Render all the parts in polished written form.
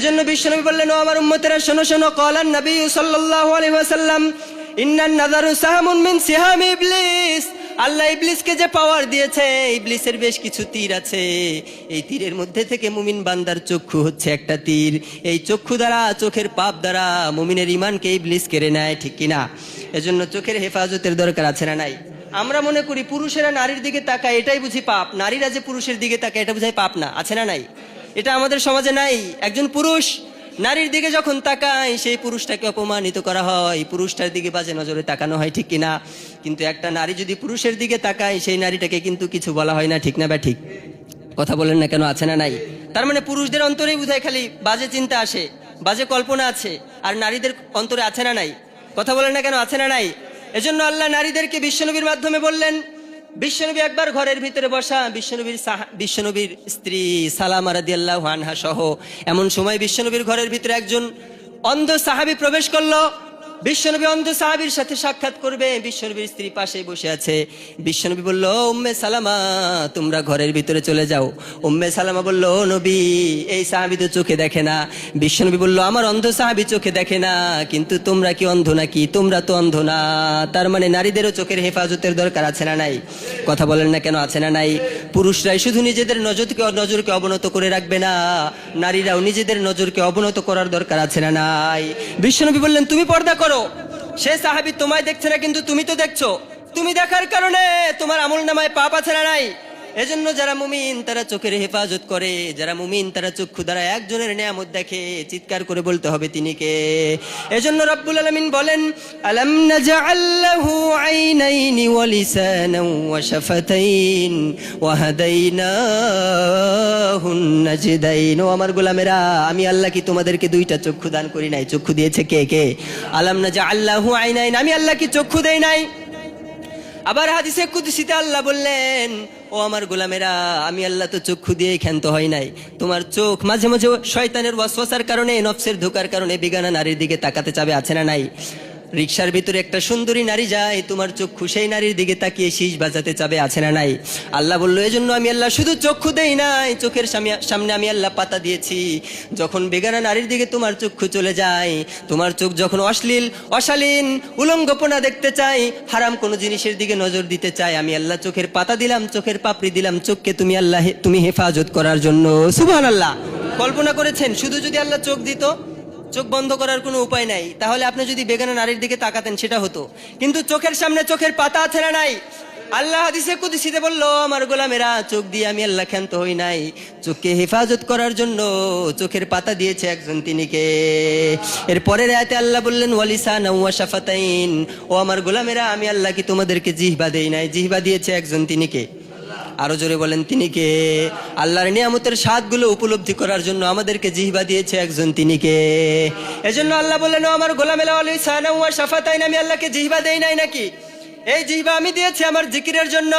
এজন্য বিশ্বনবী বললেন, ও আমার উম্মতেরা শোনো শোনো, ক্বালান নবী সাল্লাল্লাহু আলাইহি ওয়াসাল্লাম, ইন্নান নাযারু সাহামুন মিন সিহামি ইবলিস। আল্লাহ ইবলিসকে যে পাওয়ার দিয়েছে, ইবলিসের বেশ কিছু তীর আছে। এই তীরের মধ্যে থেকে মুমিন বান্দার চক্ষু হচ্ছে একটা তীর। এই চক্ষু দ্বারা, চোখের পাপ দ্বারা মুমিনের ঈমানকে ইবলিস কেড়ে নেয়, ঠিক কিনা? এজন্য চোখের হেফাজতের দরকার আছে না নাই? আমরা মনে করি পুরুষেরা নারীর দিকে তাকায় এটাই বুঝি পাপ, নারীরা যে পুরুষের দিকে তাকায় এটা বুঝাই পাপ না, আছে না নাই? এটা আমাদের সমাজে নাই। একজন পুরুষ নারীর দিকে যখন তাকায়, সেই পুরুষটাকে অপমানিত করা হয়, পুরুষটার দিকে বাজে নজরে তাকানো হয়, ঠিক কিনা? কিন্তু একটা নারী যদি পুরুষের দিকে তাকায়, সেই নারীটাকে কিন্তু কিছু বলা হয় না, ঠিক না বা ঠিক? কথা বলেন না কেন, আছে না নাই? তার মানে পুরুষদের অন্তরেই বোধহয় খালি বাজে চিন্তা আসে, বাজে কল্পনা আছে, আর নারীদের অন্তরে আছে না নাই? কথা বলেন না কেন, আছে না নাই? এজন্য আল্লাহ নারীদেরকে বিশ্বনবীর মাধ্যমে বললেন। বিশ্বনবী একবার ঘরের ভিতরে বসা, বিশ্বনবীর স্ত্রী সালামা রাদিয়াল্লাহু আনহা সহ, এমন সময় বিশ্বনবীর ঘরের ভিতরে একজন অন্ধ সাহাবী প্রবেশ করলো। বিশ্বনবী অন্ধ সাহাবীর সাথে সাক্ষাৎ করবে, বিশ্বনবীর স্ত্রী পাশে বসে আছে। বিশ্বনবী বলল, উম্মে সালামা, তোমরা ঘরের ভিতরে চলে যাও। উম্মে সালামা বলল, ও নবী, এই সাহাবী তো চোখে দেখে না। বিশ্বনবী বলল, আমার অন্ধ সাহাবী চোখে দেখে না, কিন্তু তোমরা কি অন্ধ নাকি? তোমরা তো অন্ধ না। তার মানে নারীদেরও চোখের হেফাজতের দরকার আছে না নাই? কথা বলেন না কেন, আছে না নাই? পুরুষরাই শুধু নিজেদের নজরকে অবনত করে রাখবে না, নারীরাও নিজেদের নজরকে অবনত করার দরকার আছে না নাই? বিশ্বনবী বললেন, তুমি পর্দা করো। সে সাহাবী তোমায় দেখছে না, কিন্তু তুমি তো দেখছো। তুমি দেখার কারণে তোমার আমলনামায় পাপ আছে না নাই? এজন্য যারা মুমিন তারা চোখের হেফাজত করে, যারা মুমিন তারা চক্ষু দ্বারা একজনের নেয়ামত দেখে, চিৎকার করে বলতে হবে তিনি কে। এজন্য রব্বুল আলামিন বলেন, আলাম নাজআল লাহু আইনাইনি ওয়া লিসানান ওয়া শাফাতাইন ওয়া হাদাইনাহুন নাজদাইন। ও আমার গোলামেরা, আমি আল্লাহ কি তোমাদেরকে দুইটা চক্ষু দান করি নাই? চক্ষু দিয়েছে কে কে? আলাম নাজআল লাহু আইনাইন, আমি আল্লাহ কি চক্ষু দেই নাই? আবার হাদিসে কুদসিতে আল্লাহ বললেন, ও আমার গোলামেরা, আমি আল্লাহ তো চক্ষু দিয়ে ক্ষান্ত হয় নাই। তোমার চোখ মাঝে মাঝে শয়তানের ওয়াসওয়াসার কারণে, নফসের ধোঁকার কারণে বেগানা নারীর দিকে তাকাতে চাবে, আছে না নাই? রিকশার ভিতরে একটা সুন্দরী নারী যায়, তোমার চক্ষু সেই নারীর দিকে তাকিয়ে শীষ বাজাতে চাবে, আছে না নাই? আল্লাহ বলল, এজন্য আমি আল্লাহ শুধু চক্ষু দেই নাই, চোখের সামনে আমি আল্লাহ পাতা দিয়েছি। যখন বেগানা নারীর দিকে তোমার চক্ষু চলে যায়, তোমার চোখ যখন অশালীন উলঙ্গপনা দেখতে চাই, হারাম কোনো জিনিসের দিকে নজর দিতে চাই, আমি আল্লাহ চোখের পাতা দিলাম, চোখের পাপড়ি দিলাম, চোখকে তুমি হেফাজত করার জন্য। সুবহানাল্লাহ। কল্পনা করেছেন, শুধু যদি আল্লাহ চোখ দিত, চোখ বন্ধ করার কোনো উপায় নাই, তাহলে আপনি যদি বেগানা নারীর দিকে তাকাতেন সেটা হতো। কিন্তু চোখের সামনে চোখের পাতা আছে না নাই? আল্লাহ হাদিসে কুদসিতে বলল, আমার গোলামেরা, চোখ দিয়ে আমি আল্লাহ ক্ষান্ত হই নাই, চোখকে হেফাজত করার জন্য চোখের পাতা দিয়েছে একজন, তিনি কে? এর পরের আয়াতে আল্লাহ বললেন, ওয়া লিসানান ওয়া শাফাতাইন। ও আমার গোলামেরা, আমি আল্লাহ কি তোমাদেরকে জিহ্বা দেই নাই? জিহ্বা দিয়েছে একজন, তিনি কে? আরো জোরে বলেন, তিনি কে? আল্লাহর নিয়ামতের স্বাদগুলো উপলব্ধি করার জন্য আমাদেরকে জিহ্বা দিয়েছে একজন, তিনি কে? এজন্য আল্লাহ বললেন, ও আমার গোলামেরা, ওয়া লিসানান ওয়া শাফাতাইন, আমি আল্লাহকে জিহ্বা দেই নাই নাকি? এই জিহ্বা আমি দিয়েছি আমার জিকিরের জন্য,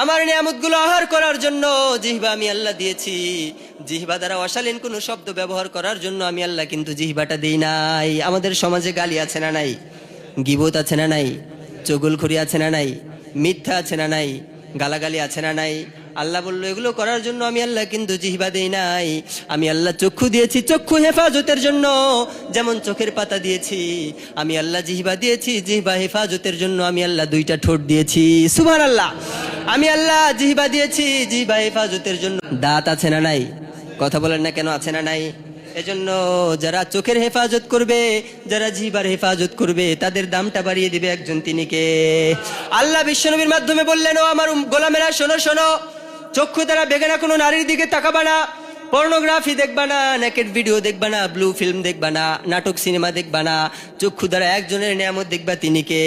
আমার নিয়ামতগুলো আহার করার জন্য। জিহ্বা আমি আল্লাহ দিয়েছি, জিহ্বা দ্বারা অশালীন কোনো শব্দ ব্যবহার করার জন্য আমি আল্লাহ কিন্তু জিহ্বাটা দেই নাই। আমাদের সমাজে গালি আছে না নাই? গীবত আছে না নাই? চুগলখড়ি আছে না নাই? মিথ্যা আছে না নাই? গালাগালি আছে না নাই? আল্লাহ বলল, এগুলো করার জন্য আমি আল্লাহ কিন্তু জিহ্বা দেই নাই। আমি আল্লাহ চক্ষু দিয়েছি চক্ষু হেফাজতের জন্য, যেমন চোখের পাতা দিয়েছি, আমি আল্লাহ জিহ্বা দিয়েছি জিহ্বা হেফাজতের জন্য। আমি আল্লাহ দুইটা ঠোঁট দিয়েছি। সুবহানাল্লাহ। আমি আল্লাহ জিহ্বা দিয়েছি জিহ্বা হেফাজতের জন্য। দাঁত আছে না নাই? কথা বলেন না কেন, আছে না নাই? এজন্য যারা চোখের হেফাজত করবে, যারা জিহ্বার হেফাজত করবে, তাদের দামটা বাড়িয়ে দিবে একজন, তিনি কে? আল্লাহ বিশ্বনবীর মাধ্যমে বললেন, ও আমার গোলামেরা, শোনো শোনো, চক্ষু দ্বারা বেগানা কোনো নারীর দিকে তাকাবা না, পর্নোগ্রাফি দেখবা না, নেকেড ভিডিও দেখবা না, ব্লু ফিল্ম দেখবা না, নাটক সিনেমা দেখবা না, চক্ষু দ্বারা একজনের নিয়ামত দেখবা, তিনি কে?